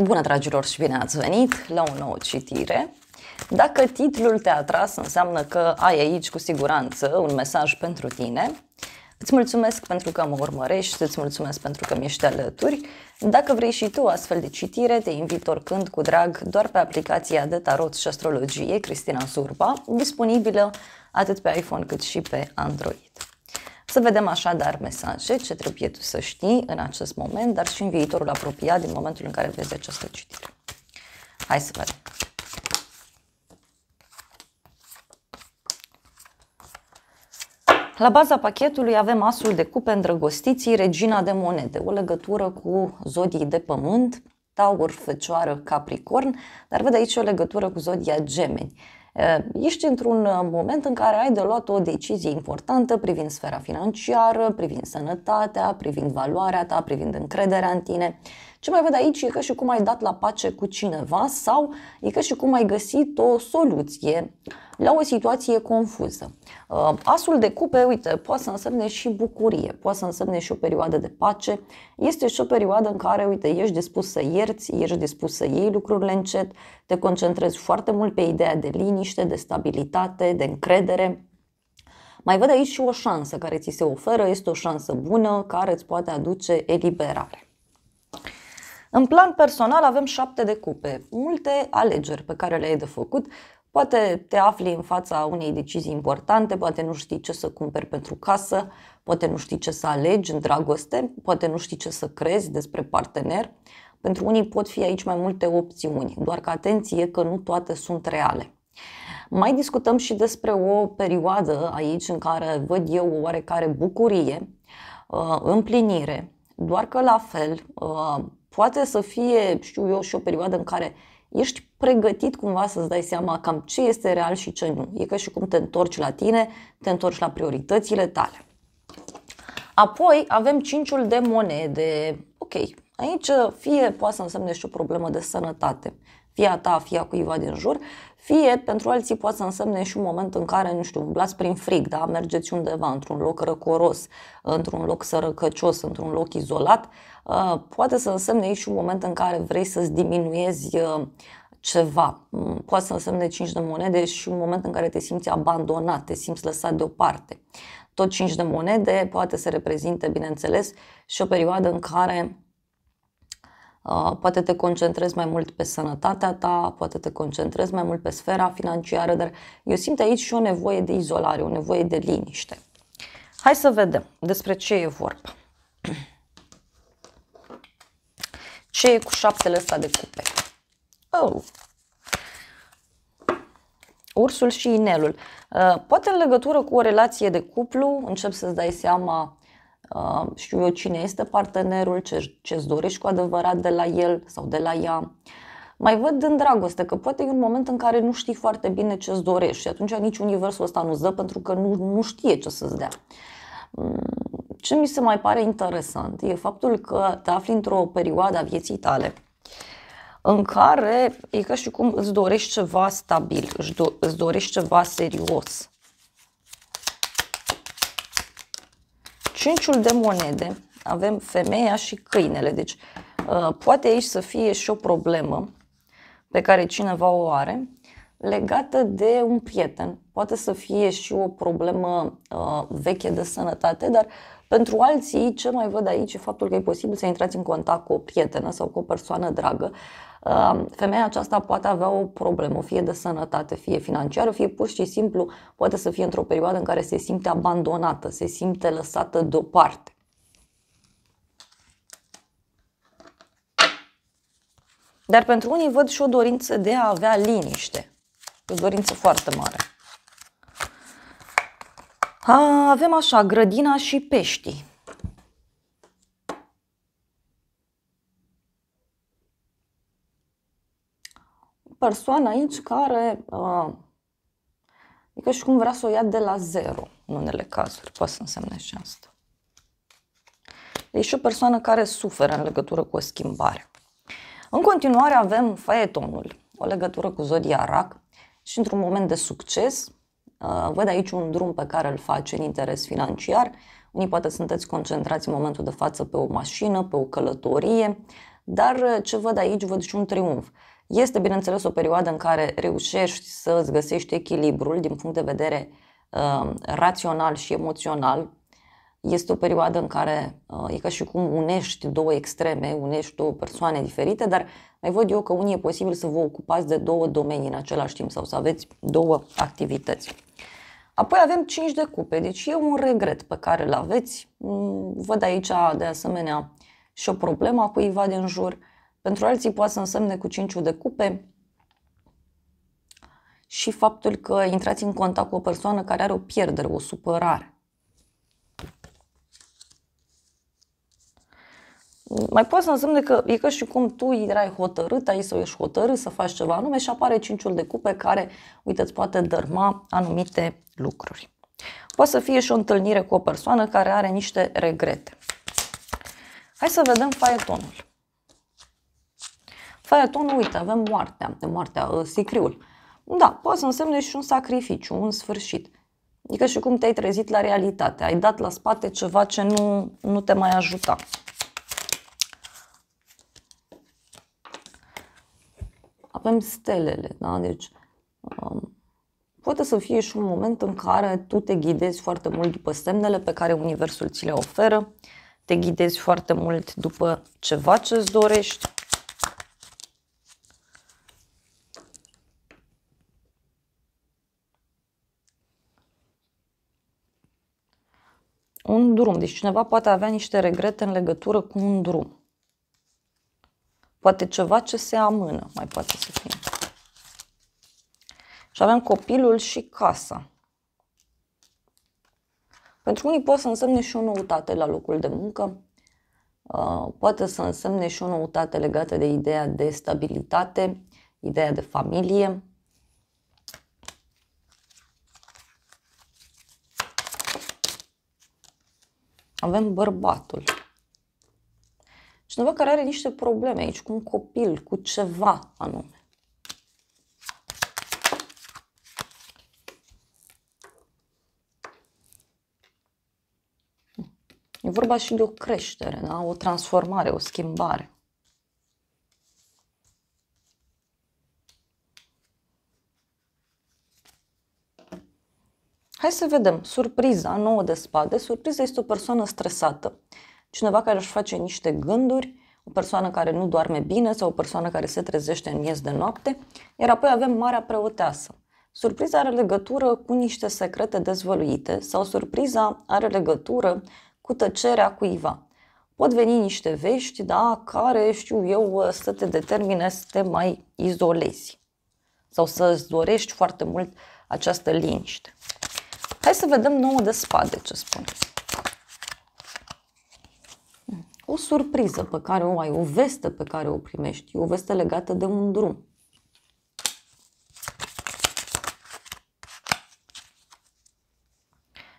Bună, dragilor, și bine ați venit la o nouă citire. Dacă titlul te-a atras, înseamnă că ai aici cu siguranță un mesaj pentru tine. Îți mulțumesc pentru că mă urmărești, îți mulțumesc pentru că mi-ești alături. Dacă vrei și tu astfel de citire, te invit oricând cu drag doar pe aplicația de tarot și astrologie Cristina Surba, disponibilă atât pe iPhone cât și pe Android. Să vedem așadar mesaje, ce trebuie tu să știi în acest moment, dar și în viitorul apropiat din momentul în care vezi această citire. Hai să vedem. La baza pachetului avem asul de cupe îndrăgostiții, regina de monede, o legătură cu zodii de pământ, Taur, Fecioară, Capricorn, dar văd aici o legătură cu zodia Gemeni. Ești într-un moment în care ai de luat o decizie importantă privind sfera financiară, privind sănătatea, privind valoarea ta, privind încrederea în tine. Ce mai văd aici e că și cum ai dat la pace cu cineva sau e că și cum ai găsit o soluție la o situație confuză. Asul de cupe, uite, poate să însemne și bucurie, poate să însemne și o perioadă de pace. Este și o perioadă în care, uite, ești dispus să ierți, ești dispus să iei lucrurile încet, te concentrezi foarte mult pe ideea de liniște, de stabilitate, de încredere. Mai văd aici și o șansă care ți se oferă, este o șansă bună care îți poate aduce eliberare. În plan personal avem 7 de cupe, multe alegeri pe care le-ai de făcut. Poate te afli în fața unei decizii importante, poate nu știi ce să cumperi pentru casă, poate nu știi ce să alegi în dragoste, poate nu știi ce să crezi despre partener. Pentru unii pot fi aici mai multe opțiuni, doar că atenție că nu toate sunt reale. Mai discutăm și despre o perioadă aici în care văd eu o oarecare bucurie, împlinire, doar că la fel poate să fie, știu eu, și o perioadă în care ești pregătit cumva să-ți dai seama cam ce este real și ce nu. E ca și cum te întorci la tine, te întorci la prioritățile tale. Apoi avem 5-ul de monede. Ok, aici fie poate să însemne și o problemă de sănătate, fie a ta, fie a cuiva din jur, fie pentru alții poate să însemne și un moment în care, nu știu, umblați prin frig, da? Mergeți undeva, într-un loc răcoros, într-un loc sărăcăcios, într-un loc izolat. Poate să însemne și un moment în care vrei să-ți diminuezi ceva. Poate să însemne 5 de monede și un moment în care te simți abandonat, te simți lăsat deoparte. Tot 5 de monede poate să reprezinte, bineînțeles, și o perioadă în care poate te concentrezi mai mult pe sănătatea ta, poate te concentrezi mai mult pe sfera financiară, dar eu simt aici și o nevoie de izolare, o nevoie de liniște. Hai să vedem despre ce e vorba. Ce e cu 7-le ăsta de cupe? Oh. Ursul și inelul. Poate în legătură cu o relație de cuplu încep să-ți dai seama, știu eu, cine este partenerul, ce-ți dorești cu adevărat de la el sau de la ea. Mai văd în dragoste că poate e un moment în care nu știi foarte bine ce-ți dorești și atunci nici universul ăsta nu-ți dă pentru că nu știe ce să-ți dea. Ce mi se mai pare interesant e faptul că te afli într-o perioadă a vieții tale în care e ca și cum îți dorești ceva stabil, îți dorești ceva serios. 5-ul de monede, avem femeia și câinele, deci poate aici să fie și o problemă pe care cineva o are legată de un prieten. Poate să fie și o problemă veche de sănătate, dar pentru alții ce mai văd aici e faptul că e posibil să intrați în contact cu o prietenă sau cu o persoană dragă. Femeia aceasta poate avea o problemă, fie de sănătate, fie financiară, fie pur și simplu poate să fie într-o perioadă în care se simte abandonată, se simte lăsată deoparte. Dar pentru unii văd și o dorință de a avea liniște. O dorință foarte mare. Avem așa, grădina și peștii. Persoana aici care e ca și cum vrea să o ia de la zero în unele cazuri. Poate să însemne și asta. E și o persoană care suferă în legătură cu o schimbare. În continuare avem faetonul, o legătură cu zodia Rac și într-un moment de succes. Văd aici un drum pe care îl faci în interes financiar. Unii poate sunteți concentrați în momentul de față pe o mașină, pe o călătorie, dar ce văd aici, văd și un triumf. Este, bineînțeles, o perioadă în care reușești să îți găsești echilibrul din punct de vedere rațional și emoțional. Este o perioadă în care e ca și cum unești două extreme, unești două persoane diferite, dar mai văd eu că unii e posibil să vă ocupați de două domenii în același timp sau să aveți două activități. Apoi avem 5 de cupe, deci e un regret pe care îl aveți. Văd aici de asemenea și o problemă a cuiva din jur. Pentru alții poate să însemne cu 5 de cupe și faptul că intrați în contact cu o persoană care are o pierdere, o supărare. Mai poate să însemne că e ca și cum tu erai hotărât aici sau ești hotărât să faci ceva anume și apare 5-ul de cupe care, uite, îți poate dărma anumite lucruri. Poate să fie și o întâlnire cu o persoană care are niște regrete. Hai să vedem faetonul. Faetonul, uite, avem moartea, sicriul. Da, poate să însemne și un sacrificiu, un sfârșit. E ca și cum te-ai trezit la realitate, ai dat la spate ceva ce nu te mai ajuta. Avem stelele, da? Deci poate să fie și un moment în care tu te ghidezi foarte mult după semnele pe care Universul ți le oferă, te ghidezi foarte mult după ceva ce îți dorești. Un drum, deci cineva poate avea niște regrete în legătură cu un drum. Poate ceva ce se amână, mai poate să fie. Și avem copilul și casa. Pentru unii poate să însemne și o noutate la locul de muncă, poate să însemne și o noutate legată de ideea de stabilitate, ideea de familie. Avem bărbatul. Cineva care are niște probleme aici, cu un copil, cu ceva anume. E vorba și de o creștere, da? O transformare, o schimbare. Hai să vedem. Surpriza, 9 de spade. Surpriza este o persoană stresată. Cineva care își face niște gânduri, o persoană care nu doarme bine sau o persoană care se trezește în miez de noapte. Iar apoi avem Marea Preoteasă. Surpriza are legătură cu niște secrete dezvăluite sau surpriza are legătură cu tăcerea cuiva. Pot veni niște vești, da, care, știu eu, să te determine să te mai izolezi sau să-ți dorești foarte mult această liniște. Hai să vedem 9 de spade ce spune. O surpriză pe care o ai, o veste pe care o primești, o veste legată de un drum.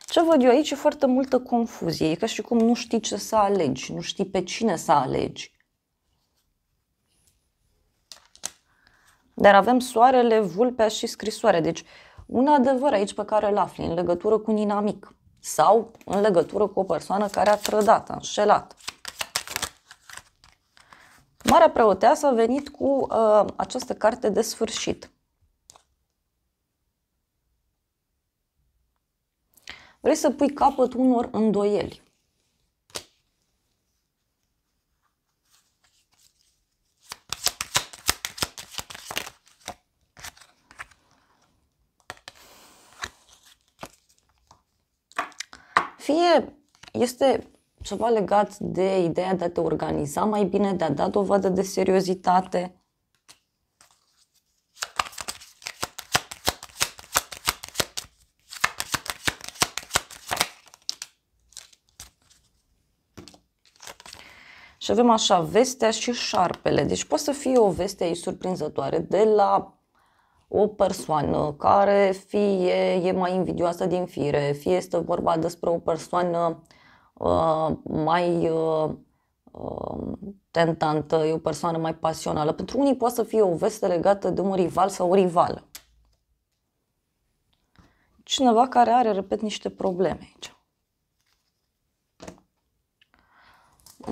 Ce văd eu aici e foarte multă confuzie, e ca și cum nu știi ce să alegi, nu știi pe cine să alegi. Dar avem soarele, vulpea și scrisoarea, deci un adevăr aici pe care îl afli în legătură cu un inamic sau în legătură cu o persoană care a trădat, a înșelat. Marea Preoteasă a venit cu această carte de sfârșit. Vrei să pui capăt unor îndoieli. Fie este ceva legat de ideea de a te organiza mai bine, de a da dovadă de seriozitate. Și avem așa, vestea și șarpele. Deci poate să fie o veste aici surprinzătoare de la o persoană care fie e mai invidioasă din fire, fie este vorba despre o persoană mai tentantă, e o persoană mai pasională. Pentru unii poate să fie o veste legată de un rival sau o rivală. Cineva care are, repet, niște probleme aici.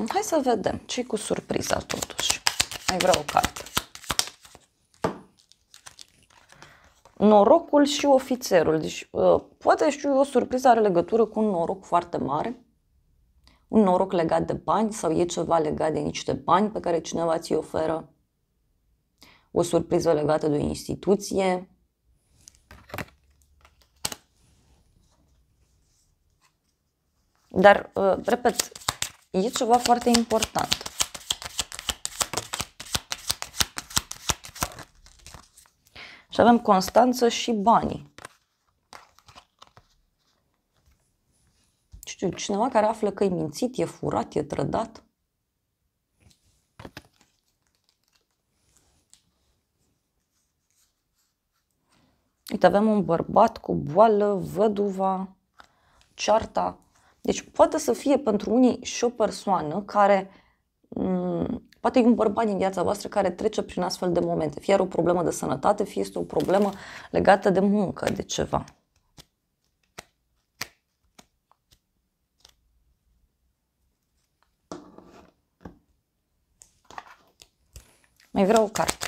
Hai să vedem ce cu surpriza totuși. Mai vreau o carte. Norocul și ofițerul. Deci, poate știu eu, o surpriză are legătură cu un noroc foarte mare. Un noroc legat de bani sau e ceva legat de niște bani pe care cineva ți-i oferă. O surpriză legată de o instituție. Dar, repet, e ceva foarte important. Și avem constanță și banii. Știu, cineva care află că e mințit, e furat, e trădat. Uite, avem un bărbat cu boală, văduva, cearta. Deci poate să fie pentru unii și o persoană care, poate e un bărbat din viața voastră care trece prin astfel de momente. Fie are o problemă de sănătate, fie este o problemă legată de muncă, de ceva. Mai vreau o carte.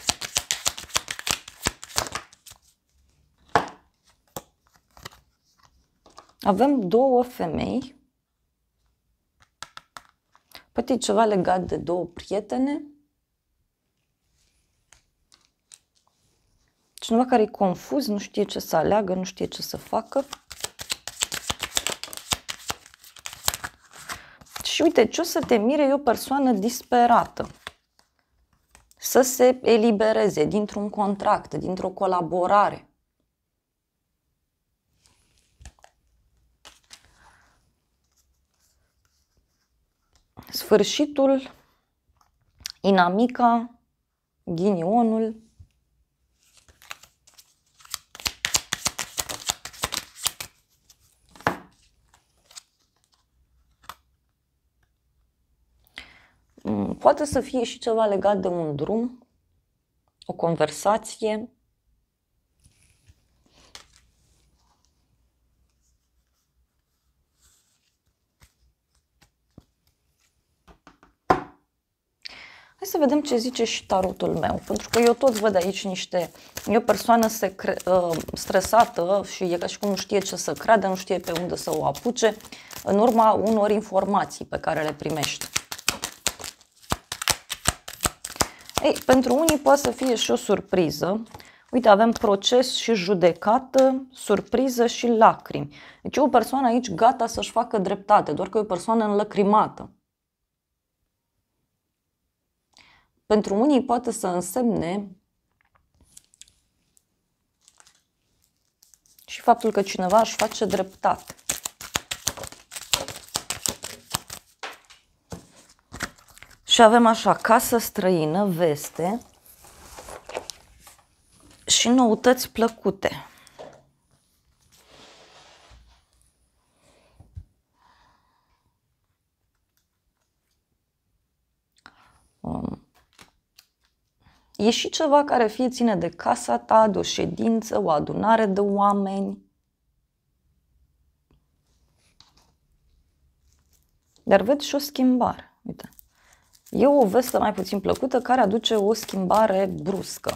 Avem două femei. Poate e ceva legat de două prietene. Cineva care e confuz, nu știe ce să aleagă, nu știe ce să facă. Și uite, ce o să te mire e o persoană disperată. Să se elibereze dintr-un contract, dintr-o colaborare. Sfârșitul, inamica, ghinionul. Poate să fie și ceva legat de un drum, o conversație. Hai să vedem ce zice și tarotul meu, pentru că eu tot văd aici e o persoană stresată și e ca și cum nu știe ce să creadă, nu știe pe unde să o apuce, în urma unor informații pe care le primește. Ei, pentru unii poate să fie și o surpriză. Uite, avem proces și judecată, surpriză și lacrimi. Deci e o persoană aici gata să-și facă dreptate, doar că e o persoană înlăcrimată. Pentru unii poate să însemne și faptul că cineva își face dreptate. Și avem așa, casă străină, veste și noutăți plăcute. E și ceva care fie ține de casa ta, de o ședință, o adunare de oameni. Dar văd și o schimbare. Uite. E o veste mai puțin plăcută care aduce o schimbare bruscă.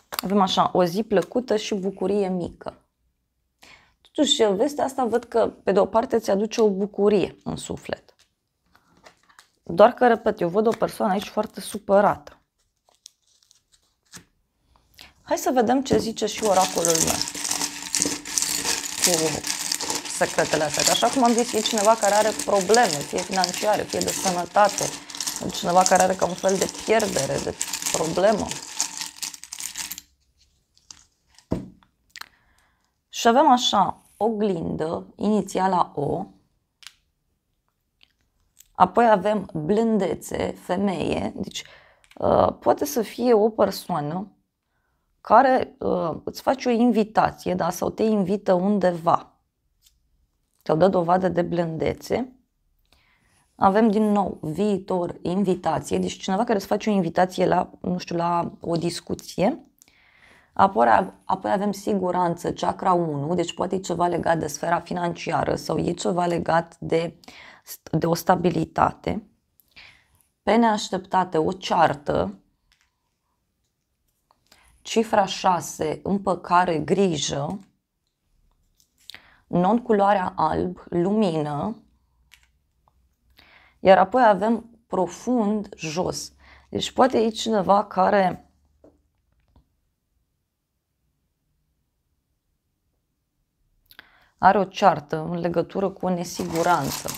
Avem așa, o zi plăcută și bucurie mică. Totuși, vestea asta văd că, pe de o parte, îți aduce o bucurie în suflet. Doar că, repet, eu văd o persoană aici foarte supărată. Hai să vedem ce zice și oracolul meu cu secretele astea. Că așa cum am zis, e cineva care are probleme, fie financiare, fie de sănătate, cineva care are ca un fel de pierdere, de problemă. Și avem așa, oglindă, inițiala O, apoi avem blândețe, femeie, deci poate să fie o persoană care îți face o invitație, da, sau te invită undeva, te-au dă dovadă de blândețe. Avem din nou viitor, invitație, deci cineva care îți face o invitație la, nu știu, la o discuție. Apoi avem siguranță, chakra 1, deci poate e ceva legat de sfera financiară sau e ceva legat de o stabilitate. Pe neașteptate, o ceartă. Cifra 6, împăcare, grijă. Non-culoarea alb, lumină. Iar apoi avem profund, jos. Deci poate e cineva care are o ceartă în legătură cu o nesiguranță.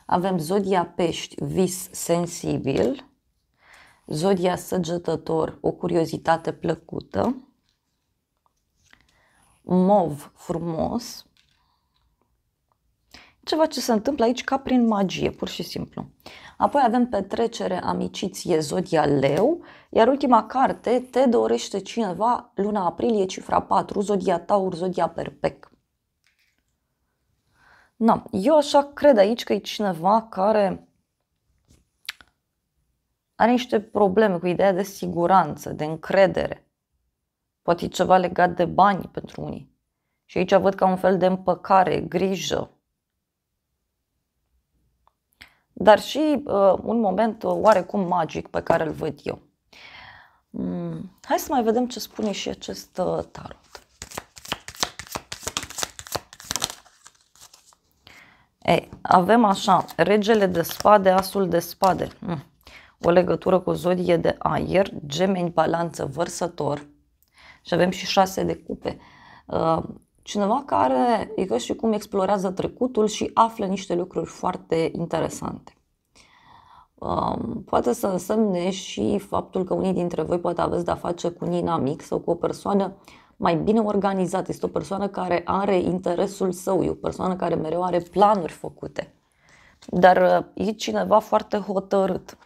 Avem zodia pești, vis sensibil, zodia săgetător, o curiozitate plăcută, mov frumos, ceva ce se întâmplă aici ca prin magie, pur și simplu. Apoi avem petrecere, amiciție, zodia leu, iar ultima carte, te dorește cineva, luna aprilie, cifra 4, zodia taur, zodia perpec. Na, eu așa cred aici că e cineva care are niște probleme cu ideea de siguranță, de încredere. Poate e ceva legat de bani pentru unii. Și aici văd ca un fel de împăcare, grijă. Dar și un moment oarecum magic pe care îl văd eu. Hai să mai vedem ce spune și acest tarot. Avem așa, regele de spade, asul de spade. O legătură cu o zodie de aer, gemeni, balanță, vărsător. Și avem și 6 de cupe. Cineva care e ca și cum explorează trecutul și află niște lucruri foarte interesante. Poate să însemne și faptul că unii dintre voi poate aveți de-a face cu un inamic sau cu o persoană mai bine organizată. Este o persoană care are interesul său, e o persoană care mereu are planuri făcute. Dar e cineva foarte hotărât,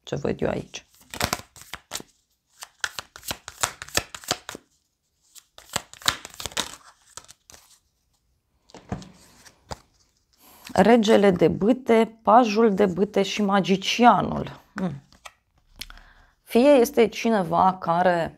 ce văd eu aici. Regele de bâte, pajul de bâte și magicianul. Fie este cineva care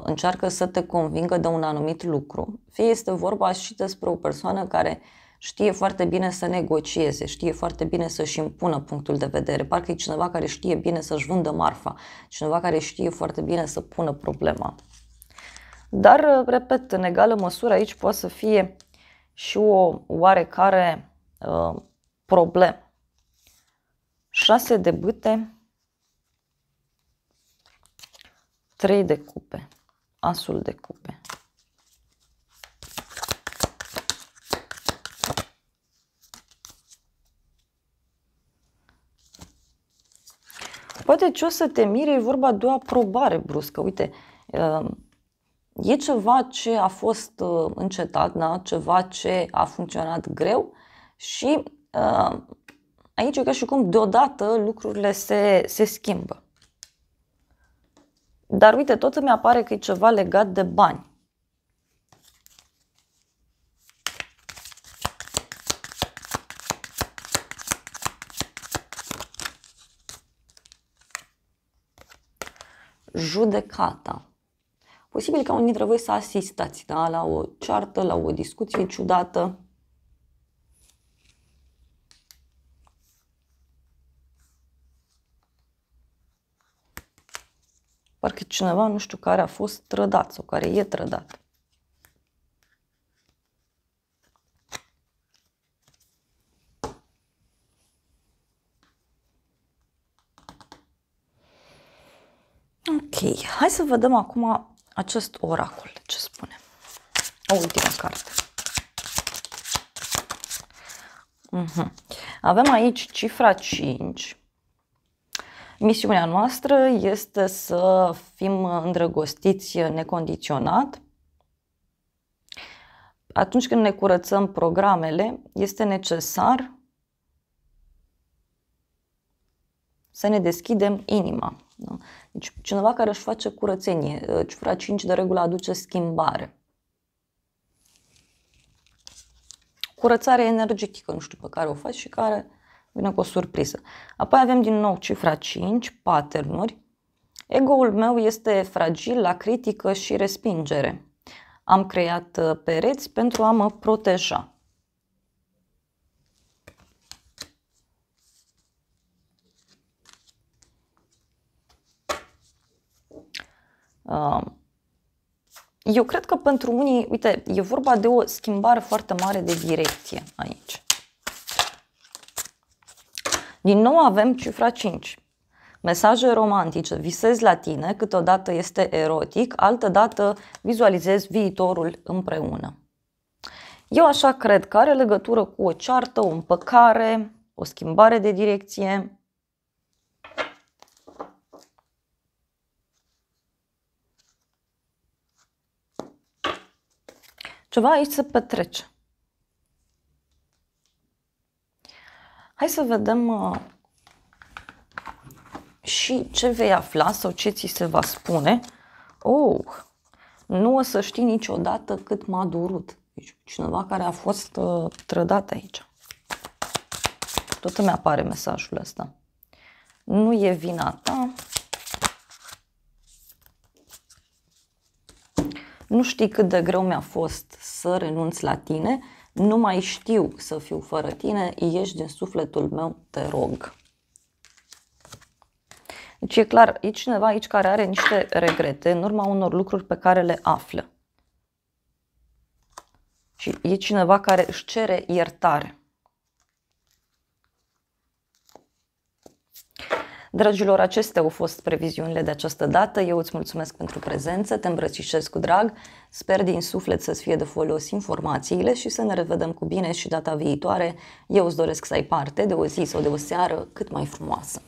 încearcă să te convingă de un anumit lucru, fie este vorba și despre o persoană care știe foarte bine să negocieze, știe foarte bine să-și impună punctul de vedere, parcă e cineva care știe bine să-și vândă marfa, cineva care știe foarte bine să pună problema. Dar, repet, în egală măsură aici poate să fie și o oarecare problemă. 6 de bâte, 3 de cupe, asul de cupe. Poate ce o să te mire, e vorba de o aprobare bruscă. Uite, e ceva ce a fost încetat, da? Ceva ce a funcționat greu și aici e ca și cum deodată lucrurile se schimbă. Dar uite, tot îmi apare că e ceva legat de bani. Judecata. Posibil ca unii dintre voi să asistați, da? La o ceartă, la o discuție ciudată. Parcă cineva, nu știu, care a fost trădat sau care e trădat. Ok, hai să vedem acum acest oracol, ce spune. O ultimă carte. Avem aici cifra 5. Misiunea noastră este să fim îndrăgostiți necondiționat. Atunci când ne curățăm programele, este necesar să ne deschidem inima. Da? Deci cineva care își face curățenie. Cifra 5 de regulă aduce schimbare. curățare energetică, nu știu, pe care o faci și care vine cu o surpriză. Apoi avem din nou cifra 5, pattern-uri. Ego-ul meu este fragil la critică și respingere. Am creat pereți pentru a mă proteja. Eu cred că pentru unii, uite, e vorba de o schimbare foarte mare de direcție aici. Din nou avem cifra 5. Mesaje romantice. Visezi la tine, câteodată este erotic, altădată vizualizezi viitorul împreună. Eu așa cred că are legătură cu o ceartă, o împăcare, o schimbare de direcție. Ceva aici se petrece. Hai să vedem și ce vei afla sau ce ți se va spune. Nu o să știi niciodată cât m-a durut. Deci cineva care a fost trădat aici. Tot îmi apare mesajul ăsta. Nu e vina ta. Nu știi cât de greu mi-a fost să renunț la tine. Nu mai știu să fiu fără tine. Ieși din sufletul meu, te rog. Deci e clar, e cineva aici care are niște regrete în urma unor lucruri pe care le află. Și e cineva care își cere iertare. Dragilor, acestea au fost previziunile de această dată. Eu îți mulțumesc pentru prezență, te îmbrățișez cu drag. Sper din suflet să-ți fie de folos informațiile și să ne revedem cu bine și data viitoare. Eu îți doresc să ai parte de o zi sau de o seară cât mai frumoasă.